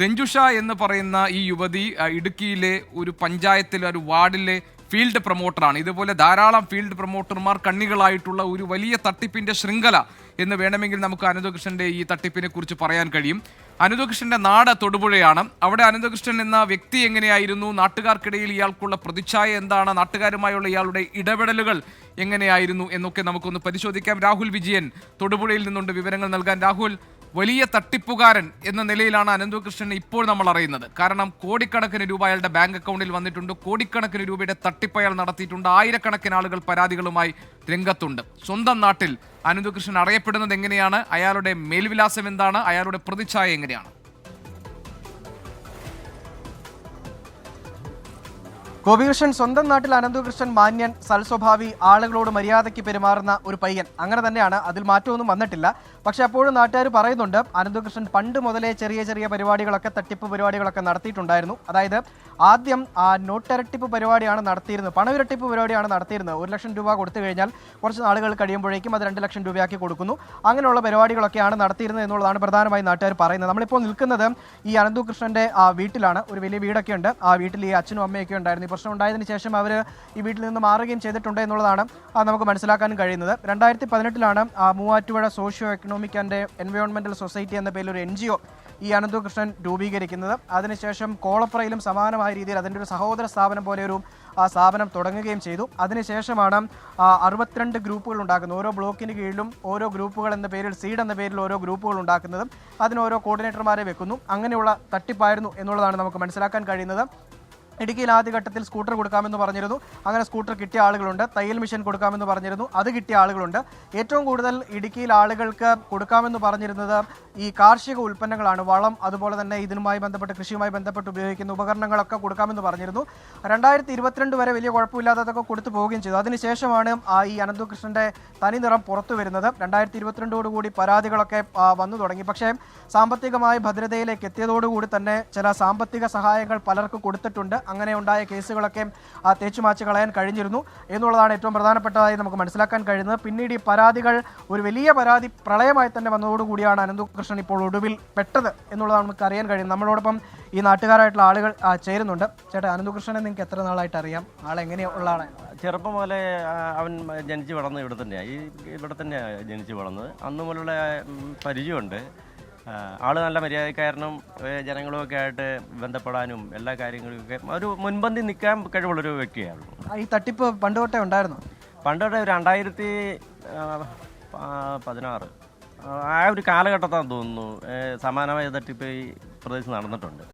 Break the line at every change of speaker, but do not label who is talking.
രഞ്ജുഷ എന്ന് പറയുന്ന ഈ യുവതി ഇടുക്കിയിലെ ഒരു പഞ്ചായത്തിലെ ഒരു വാർഡിലെ ഫീൽഡ് പ്രൊമോട്ടറാണ്. ഇതുപോലെ ധാരാളം ഫീൽഡ് പ്രൊമോട്ടർമാർ കണ്ണികളായിട്ടുള്ള ഒരു വലിയ തട്ടിപ്പിന്റെ ശൃംഖല എന്ന് വേണമെങ്കിൽ നമുക്ക് അനന്തകൃഷ്ണന്റെ ഈ തട്ടിപ്പിനെ കുറിച്ച് പറയാൻ കഴിയും. അനന്തകൃഷ്ണന്റെ നാട് തൊടുപുഴയാണ്. അവിടെ അനന്തകൃഷ്ണൻ എന്ന വ്യക്തി എങ്ങനെയായിരുന്നു, നാട്ടുകാർക്കിടയിൽ ഇയാൾക്കുള്ള പ്രതിച്ഛായ എന്താണ്, നാട്ടുകാരുമായുള്ള ഇയാളുടെ ഇടപെടലുകൾ എങ്ങനെയായിരുന്നു എന്നൊക്കെ നമുക്കൊന്ന് പരിശോധിക്കാം. രാഹുൽ വിജയൻ തൊടുപുഴയിൽ നിന്നുണ്ട് വിവരങ്ങൾ നൽകാൻ. രാഹുൽ, വലിയ തട്ടിപ്പുകാരൻ എന്ന നിലയിലാണ് അനന്തകൃഷ്ണനെ ഇപ്പോൾ നമ്മൾ അറിയുന്നത്. കാരണം കോടിക്കണക്കിന് രൂപ അയാളുടെ ബാങ്ക് അക്കൗണ്ടിൽ വന്നിട്ടുണ്ട്, കോടിക്കണക്കിന് രൂപയുടെ തട്ടിപ്പ് അയാൾ നടത്തിയിട്ടുണ്ട്, ആയിരക്കണക്കിന് ആളുകൾ പരാതികളുമായി രംഗത്തുണ്ട്. സ്വന്തം നാട്ടിൽ അനന്തകൃഷ്ണൻ അറിയപ്പെടുന്നത് എങ്ങനെയാണ്, അയാളുടെ മേൽവിലാസം എന്താണ്, അയാളുടെ പ്രതിച്ഛായ എങ്ങനെയാണ്?
ഗോപികൃഷ്ണൻ സ്വന്തം നാട്ടിൽ അനന്തകൃഷ്ണൻ മാന്യൻ, സൽസ്വഭാവി, ആളുകളോട് മര്യാദയ്ക്ക് പെരുമാറുന്ന ഒരു പയ്യൻ, അങ്ങനെ തന്നെയാണ്. അതിൽ മാറ്റമൊന്നും വന്നിട്ടില്ല. പക്ഷെ അപ്പോഴും നാട്ടുകാർ പറയുന്നുണ്ട് അനന്തകൃഷ്ണൻ പണ്ട് മുതലേ ചെറിയ ചെറിയ പരിപാടികളൊക്കെ, തട്ടിപ്പ് പരിപാടികളൊക്കെ നടത്തിയിട്ടുണ്ടായിരുന്നു. അതായത് ആദ്യം നോട്ടിരട്ടിപ്പ് പരിപാടിയാണ് നടത്തിയിരുന്നത്, പണവിരട്ടിപ്പ് പരിപാടിയാണ് നടത്തിയിരുന്നത്. 1 ലക്ഷം രൂപ കൊടുത്തു കഴിഞ്ഞാൽ കുറച്ച് നാളുകൾ കഴിയുമ്പോഴേക്കും അത് 2 ലക്ഷം രൂപയാക്കി കൊടുക്കുന്നു. അങ്ങനെയുള്ള പരിപാടികളൊക്കെയാണ് നടത്തിയിരുന്നത് എന്നുള്ളതാണ് പ്രധാനമായും നാട്ടുകാർ പറയുന്നത്. നമ്മളിപ്പോൾ നിൽക്കുന്നത് ഈ അനന്തകൃഷ്ണന്റെ വീട്ടിലാണ്. ഒരു വലിയ വീടൊക്കെ ഉണ്ട്. ആ വീട്ടിൽ ഈ അച്ഛനും അമ്മയൊക്കെ ഉണ്ടായിരുന്നു. ഈ പ്രശ്നം ഉണ്ടായതിനു ശേഷം അവർ ഈ വീട്ടിൽ നിന്ന് മാറുകയും ചെയ്തിട്ടുണ്ട് എന്നുള്ളതാണ് നമുക്ക് മനസ്സിലാക്കാൻ കഴിയുന്നത്. 2018 മൂവാറ്റുപുഴ സോഷ്യോ എക്കണോമിക് ആൻഡ് എൻവയോൺമെന്റൽ സൊസൈറ്റി എന്ന പേരിൽ ഒരു NGO ഈ അനന്തകൃഷ്ണൻ രൂപീകരിക്കുന്നത്. അതിനുശേഷം കോളപ്രയിലും സമാനമായ രീതിയിൽ അതിൻ്റെ ഒരു സഹോദര സ്ഥാപനം പോലെ ഒരു സ്ഥാപനം തുടങ്ങുകയും ചെയ്തു. അതിനുശേഷമാണ് 62 ഗ്രൂപ്പുകൾ ഉണ്ടാക്കുന്നത്. ഓരോ ബ്ലോക്കിന് കീഴിലും ഓരോ ഗ്രൂപ്പുകൾ എന്ന പേരിൽ, സീഡ് എന്ന പേരിൽ ഓരോ ഗ്രൂപ്പുകൾ ഉണ്ടാക്കുന്നതും അതിന് ഓരോ കോർഡിനേറ്റർമാരെ വെക്കുന്നു. അങ്ങനെയുള്ള തട്ടിപ്പായിരുന്നു എന്നുള്ളതാണ് നമുക്ക് മനസ്സിലാക്കാൻ കഴിയുന്നത്. ഇടുക്കിയിൽ ആദ്യഘട്ടത്തിൽ സ്കൂട്ടർ കൊടുക്കാമെന്ന് പറഞ്ഞിരുന്നു. അങ്ങനെ സ്കൂട്ടർ കിട്ടിയ ആളുകളുണ്ട്. തയ്യൽ മെഷീൻ കൊടുക്കാമെന്ന് പറഞ്ഞിരുന്നു, അത് കിട്ടിയ ആളുകളുണ്ട്. ഏറ്റവും കൂടുതൽ ഇടുക്കിയിൽ ആളുകൾക്ക് കൊടുക്കാമെന്ന് പറഞ്ഞിരുന്നത് ഈ കാർഷിക ഉൽപ്പന്നങ്ങളാണ്. വളം, അതുപോലെ തന്നെ ഇതിനുമായി ബന്ധപ്പെട്ട് കൃഷിയുമായി ബന്ധപ്പെട്ട് ഉപയോഗിക്കുന്ന ഉപകരണങ്ങളൊക്കെ കൊടുക്കാമെന്ന് പറഞ്ഞിരുന്നു. 2022 വരെ വലിയ കുഴപ്പമില്ലാത്തതൊക്കെ കൊടുത്തു പോവുകയും ചെയ്തു. അതിനുശേഷമാണ് ഈ അനന്തകൃഷ്ണന്റെ തനി നിറം പുറത്തു വരുന്നത്. 2022 പരാതികളൊക്കെ വന്നു തുടങ്ങി. പക്ഷേ സാമ്പത്തികമായ ഭദ്രതയിലേക്ക് എത്തിയതോടുകൂടി തന്നെ ചില സാമ്പത്തിക സഹായങ്ങൾ പലർക്ക് കൊടുത്തിട്ടുണ്ട്. അങ്ങനെ ഉണ്ടായ കേസുകളൊക്കെ തേച്ചുമാച്ച് കളയാൻ കഴിഞ്ഞിരുന്നു എന്നുള്ളതാണ് ഏറ്റവും പ്രധാനപ്പെട്ടതായി നമുക്ക് മനസ്സിലാക്കാൻ കഴിയുന്നത്. പിന്നീട് ഈ പരാതികൾ ഒരു വലിയ പരാതി പ്രളയമായി തന്നെ വന്നതോടുകൂടിയാണ് അനന്തകൃഷ്ണൻ ഇപ്പോൾ ഒടുവിൽ പെട്ടത് എന്നുള്ളതാണ് നമുക്ക് അറിയാൻ കഴിയുന്നത്. നമ്മളോടൊപ്പം ഈ നാട്ടുകാരായിട്ടുള്ള ആളുകൾ ചേരുന്നുണ്ട്. ചേട്ടാ, അനന്തകൃഷ്ണനെ നിങ്ങൾക്ക് എത്ര നാളായിട്ട് അറിയാം? ആളെങ്ങനെയുള്ള ആളാണ്?
ചെറുപ്പം മുതലേ അവൻ ജനിച്ച് വളർന്നത് ഇവിടെ തന്നെയാണ്. ഇവിടെ തന്നെയാണ് ജനിച്ച് വളർന്നത്. അന്ന് മുതലുള്ള പരിചയമുണ്ട്. ആള് നല്ല മര്യാദക്കാരനും ജനങ്ങളുമൊക്കെ ആയിട്ട് ബന്ധപ്പെടാനും എല്ലാ കാര്യങ്ങളൊക്കെ ഒരു മുൻപന്തി നിൽക്കാൻ കഴിവുള്ളൊരു വ്യക്തിയാണ്.
ഈ തട്ടിപ്പ് പണ്ട് തൊട്ടേ ഉണ്ടായിരുന്നു?
പണ്ട് തൊട്ടേ 2016 ആ ഒരു കാലഘട്ടത്താണെന്ന് തോന്നുന്നു സമാനമായ തട്ടിപ്പ് ഈ പ്രദേശത്ത് നടന്നിട്ടുണ്ട്.